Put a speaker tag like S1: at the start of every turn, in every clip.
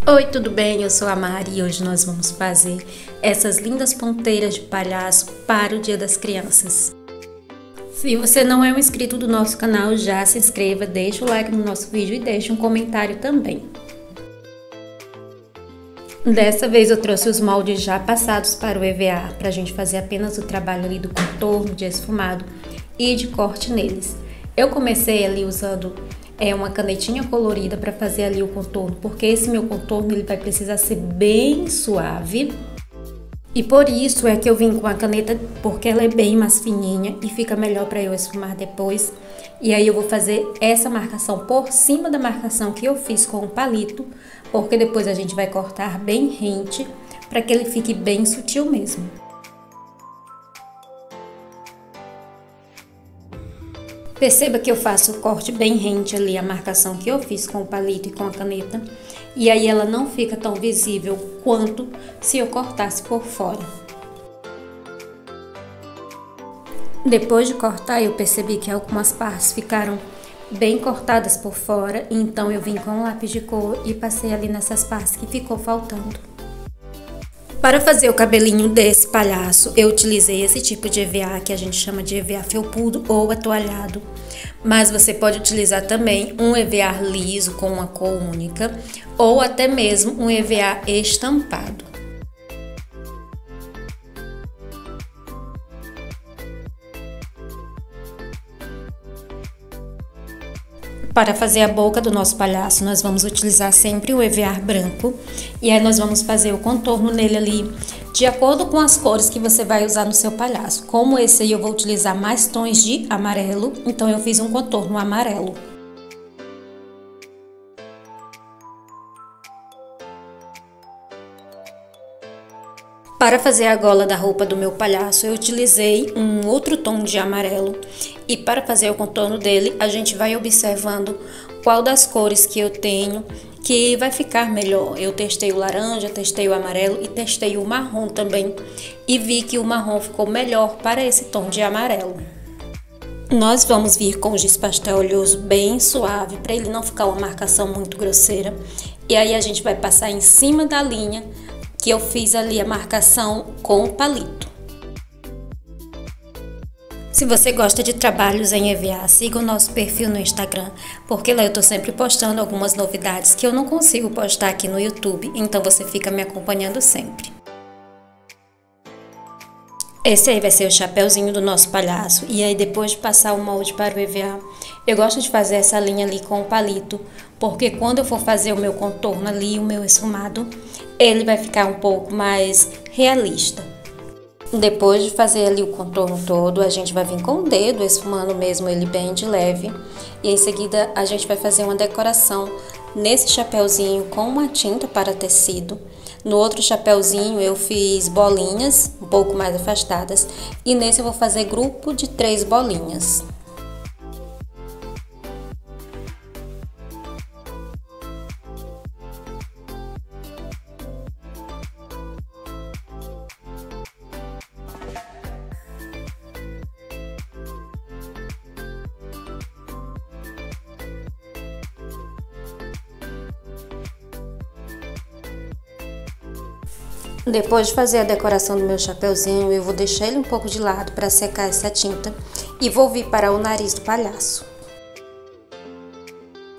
S1: Oi, tudo bem? Eu sou a Mari e hoje nós vamos fazer essas lindas ponteiras de palhaço para o Dia das Crianças. Se você não é um inscrito do nosso canal, já se inscreva, deixa o like no nosso vídeo e deixa um comentário também. Dessa vez eu trouxe os moldes já passados para o EVA, para a gente fazer apenas o trabalho ali do contorno, de esfumado e de corte neles. Eu comecei ali usando uma canetinha colorida para fazer ali o contorno, porque esse meu contorno ele vai precisar ser bem suave. E por isso é que eu vim com a caneta, porque ela é bem mais fininha e fica melhor para eu esfumar depois. E aí eu vou fazer essa marcação por cima da marcação que eu fiz com o palito, porque depois a gente vai cortar bem rente para que ele fique bem sutil mesmo. Perceba que eu faço o corte bem rente ali, a marcação que eu fiz com o palito e com a caneta. E aí ela não fica tão visível quanto se eu cortasse por fora. Depois de cortar, eu percebi que algumas partes ficaram bem cortadas por fora. Então eu vim com um lápis de cor e passei ali nessas partes que ficou faltando. Para fazer o cabelinho desse palhaço, eu utilizei esse tipo de EVA que a gente chama de EVA felpudo ou atoalhado. Mas você pode utilizar também um EVA liso com uma cor única ou até mesmo um EVA estampado. Para fazer a boca do nosso palhaço, nós vamos utilizar sempre o EVA branco. E aí nós vamos fazer o contorno nele ali, de acordo com as cores que você vai usar no seu palhaço. Como esse aí eu vou utilizar mais tons de amarelo, então eu fiz um contorno amarelo. Para fazer a gola da roupa do meu palhaço, eu utilizei um outro tom de amarelo. E para fazer o contorno dele, a gente vai observando qual das cores que eu tenho que vai ficar melhor. Eu testei o laranja, testei o amarelo e testei o marrom também. E vi que o marrom ficou melhor para esse tom de amarelo. Nós vamos vir com o giz pastel oleoso bem suave, para ele não ficar uma marcação muito grosseira. E aí a gente vai passar em cima da linha que eu fiz ali a marcação com o palito. Se você gosta de trabalhos em EVA, siga o nosso perfil no Instagram, porque lá eu tô sempre postando algumas novidades que eu não consigo postar aqui no YouTube, então você fica me acompanhando sempre. Esse aí vai ser o chapeuzinho do nosso palhaço, e aí depois de passar o molde para o EVA, eu gosto de fazer essa linha ali com o palito, porque quando eu for fazer o meu contorno ali, o meu esfumado, ele vai ficar um pouco mais realista. Depois de fazer ali o contorno todo, a gente vai vir com o dedo, esfumando mesmo ele bem de leve, e em seguida a gente vai fazer uma decoração nesse chapeuzinho com uma tinta para tecido. No outro chapeuzinho eu fiz bolinhas um pouco mais afastadas e nesse eu vou fazer grupo de 3 bolinhas. Depois de fazer a decoração do meu chapeuzinho, eu vou deixar ele um pouco de lado para secar essa tinta e vou vir para o nariz do palhaço.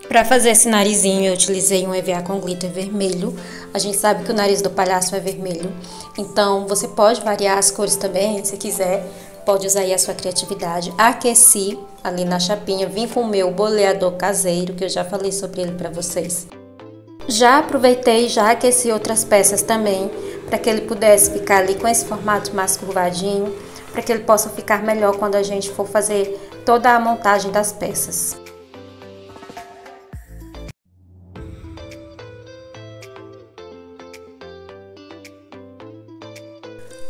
S1: Para fazer esse narizinho eu utilizei um EVA com glitter vermelho. A gente sabe que o nariz do palhaço é vermelho, então você pode variar as cores também, se quiser, pode usar aí a sua criatividade. Aqueci ali na chapinha, vim com o meu boleador caseiro, que eu já falei sobre ele para vocês. Já aproveitei e já aqueci outras peças também, para que ele pudesse ficar ali com esse formato mais curvadinho, para que ele possa ficar melhor quando a gente for fazer toda a montagem das peças.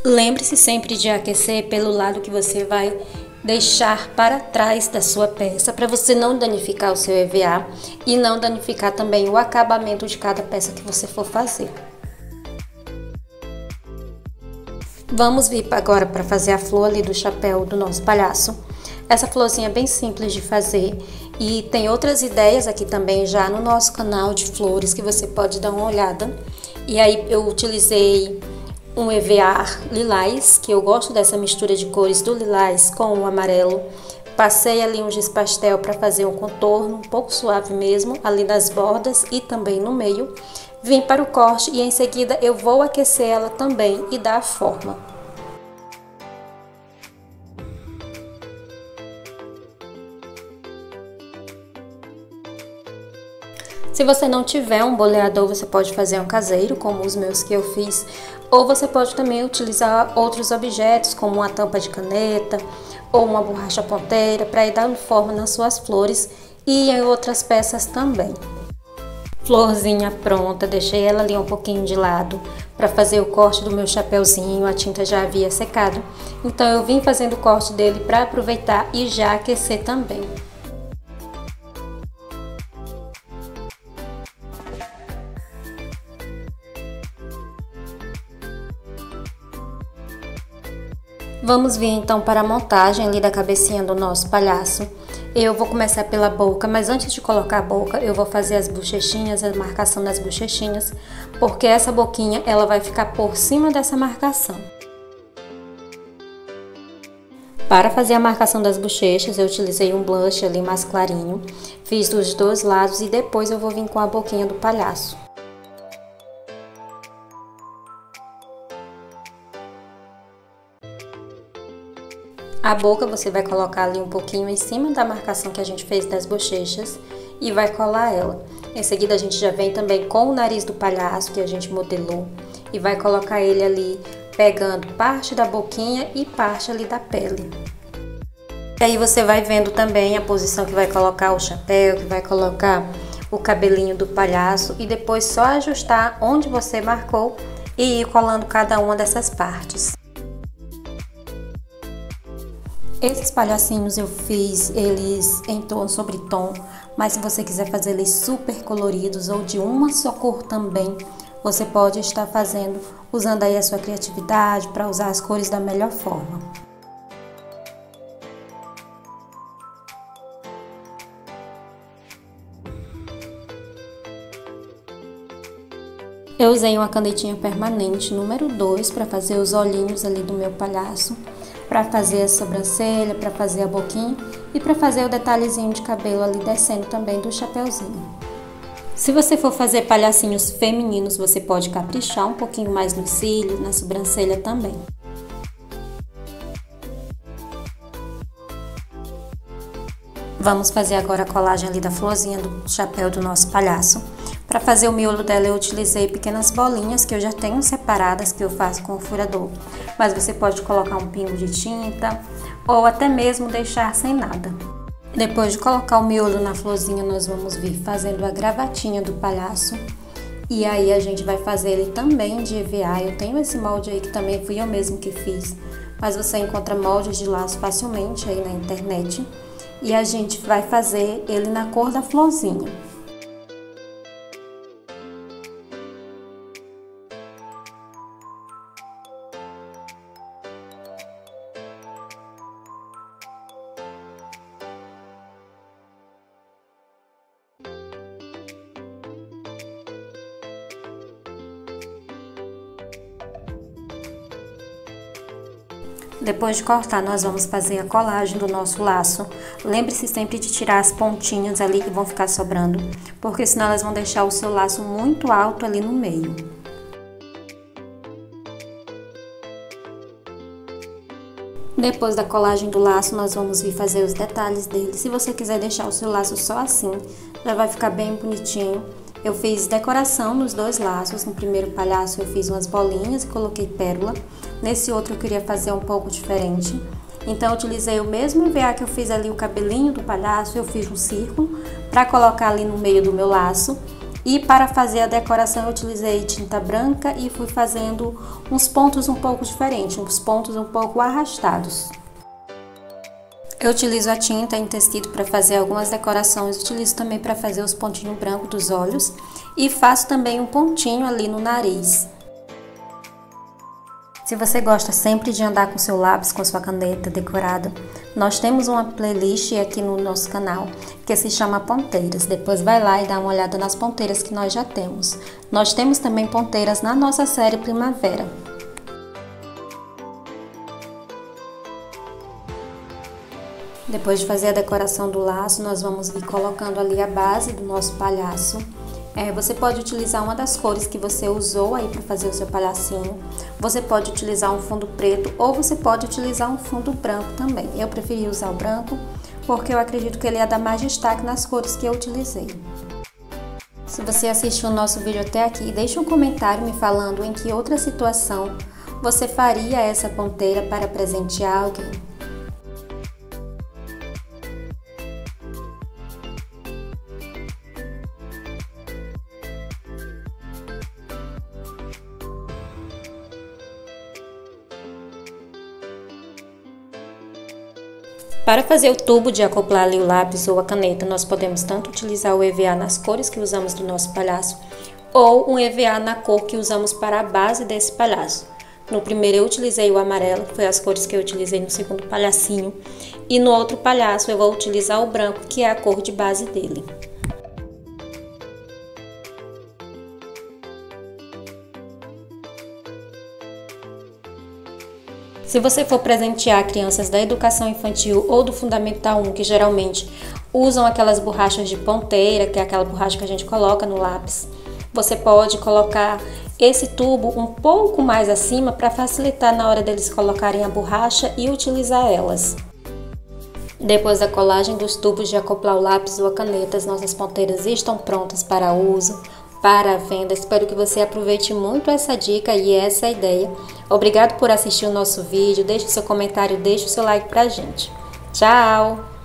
S1: Lembre-se sempre de aquecer pelo lado que você vai deixar para trás da sua peça, para você não danificar o seu EVA e não danificar também o acabamento de cada peça que você for fazer. Vamos vir agora para fazer a flor ali do chapéu do nosso palhaço. Essa florzinha é bem simples de fazer E tem outras ideias aqui também já no nosso canal de flores que você pode dar uma olhada. E aí eu utilizei um EVA lilás, que eu gosto dessa mistura de cores do lilás com o amarelo. Passei ali um giz pastel para fazer um contorno um pouco suave mesmo, ali nas bordas e também no meio. Vim para o corte e em seguida eu vou aquecer ela também e dar a forma. Se você não tiver um boleador, você pode fazer um caseiro, como os meus que eu fiz, ou você pode também utilizar outros objetos, como uma tampa de caneta ou uma borracha ponteira, para ir dando forma nas suas flores e em outras peças também. Florzinha pronta, deixei ela ali um pouquinho de lado para fazer o corte do meu chapeuzinho, a tinta já havia secado, então eu vim fazendo o corte dele para aproveitar e já aquecer também. Vamos vir então para a montagem ali da cabecinha do nosso palhaço. Eu vou começar pela boca, mas antes de colocar a boca, eu vou fazer as bochechinhas, a marcação das bochechinhas, porque essa boquinha ela vai ficar por cima dessa marcação. Para fazer a marcação das bochechas, eu utilizei um blush ali mais clarinho, fiz dos dois lados e depois eu vou vir com a boquinha do palhaço. A boca você vai colocar ali um pouquinho em cima da marcação que a gente fez das bochechas e vai colar ela. Em seguida a gente já vem também com o nariz do palhaço que a gente modelou e vai colocar ele ali pegando parte da boquinha e parte ali da pele. E aí você vai vendo também a posição que vai colocar o chapéu, que vai colocar o cabelinho do palhaço e depois só ajustar onde você marcou e ir colando cada uma dessas partes. Esses palhacinhos eu fiz eles em tom sobre tom, mas se você quiser fazer eles super coloridos ou de uma só cor também, você pode estar fazendo, usando aí a sua criatividade para usar as cores da melhor forma. Eu usei uma canetinha permanente número 2 para fazer os olhinhos ali do meu palhaço, para fazer a sobrancelha, para fazer a boquinha e para fazer o detalhezinho de cabelo ali descendo também do chapeuzinho. Se você for fazer palhacinhos femininos, você pode caprichar um pouquinho mais nos cílios, na sobrancelha também. Vamos fazer agora a colagem ali da florzinha do chapéu do nosso palhaço. Para fazer o miolo dela eu utilizei pequenas bolinhas que eu já tenho separadas, que eu faço com o furador. Mas você pode colocar um pingo de tinta ou até mesmo deixar sem nada. Depois de colocar o miolo na florzinha, nós vamos vir fazendo a gravatinha do palhaço. E aí a gente vai fazer ele também de EVA. Eu tenho esse molde aí que também fui eu mesmo que fiz. Mas você encontra moldes de laço facilmente aí na internet. E a gente vai fazer ele na cor da florzinha. Depois de cortar, nós vamos fazer a colagem do nosso laço. Lembre-se sempre de tirar as pontinhas ali que vão ficar sobrando, porque senão elas vão deixar o seu laço muito alto ali no meio. Depois da colagem do laço, nós vamos vir fazer os detalhes dele. Se você quiser deixar o seu laço só assim, já vai ficar bem bonitinho. Eu fiz decoração nos dois laços. No primeiro palhaço eu fiz umas bolinhas e coloquei pérola. Nesse outro eu queria fazer um pouco diferente. Então eu utilizei o mesmo EVA que eu fiz ali o cabelinho do palhaço. Eu fiz um círculo para colocar ali no meio do meu laço. E para fazer a decoração eu utilizei tinta branca e fui fazendo uns pontos um pouco diferentes, uns pontos um pouco arrastados. Eu utilizo a tinta em tecido para fazer algumas decorações, utilizo também para fazer os pontinhos brancos dos olhos e faço também um pontinho ali no nariz. Se você gosta sempre de andar com seu lápis, com sua caneta decorada, nós temos uma playlist aqui no nosso canal que se chama Ponteiras. Depois vai lá e dá uma olhada nas ponteiras que nós já temos. Nós temos também ponteiras na nossa série Primavera. Depois de fazer a decoração do laço, nós vamos vir colocando ali a base do nosso palhaço. Você pode utilizar uma das cores que você usou aí para fazer o seu palhacinho. Você pode utilizar um fundo preto ou você pode utilizar um fundo branco também. Eu preferi usar o branco porque eu acredito que ele ia dar mais destaque nas cores que eu utilizei. Se você assistiu o nosso vídeo até aqui, deixe um comentário me falando em que outra situação você faria essa ponteira para presentear alguém. Para fazer o tubo de acoplar ali o lápis ou a caneta, nós podemos tanto utilizar o EVA nas cores que usamos do nosso palhaço, ou um EVA na cor que usamos para a base desse palhaço. No primeiro eu utilizei o amarelo, que foi as cores que eu utilizei no segundo palhacinho, e no outro palhaço eu vou utilizar o branco, que é a cor de base dele. Se você for presentear crianças da educação infantil ou do Fundamental 1, que geralmente usam aquelas borrachas de ponteira, que é aquela borracha que a gente coloca no lápis, você pode colocar esse tubo um pouco mais acima para facilitar na hora deles colocarem a borracha e utilizar elas. Depois da colagem dos tubos de acoplar o lápis ou a caneta, as nossas ponteiras estão prontas para uso, para a venda. Espero que você aproveite muito essa dica e essa ideia. Obrigado por assistir o nosso vídeo, deixe seu comentário, deixe o seu like pra gente. Tchau!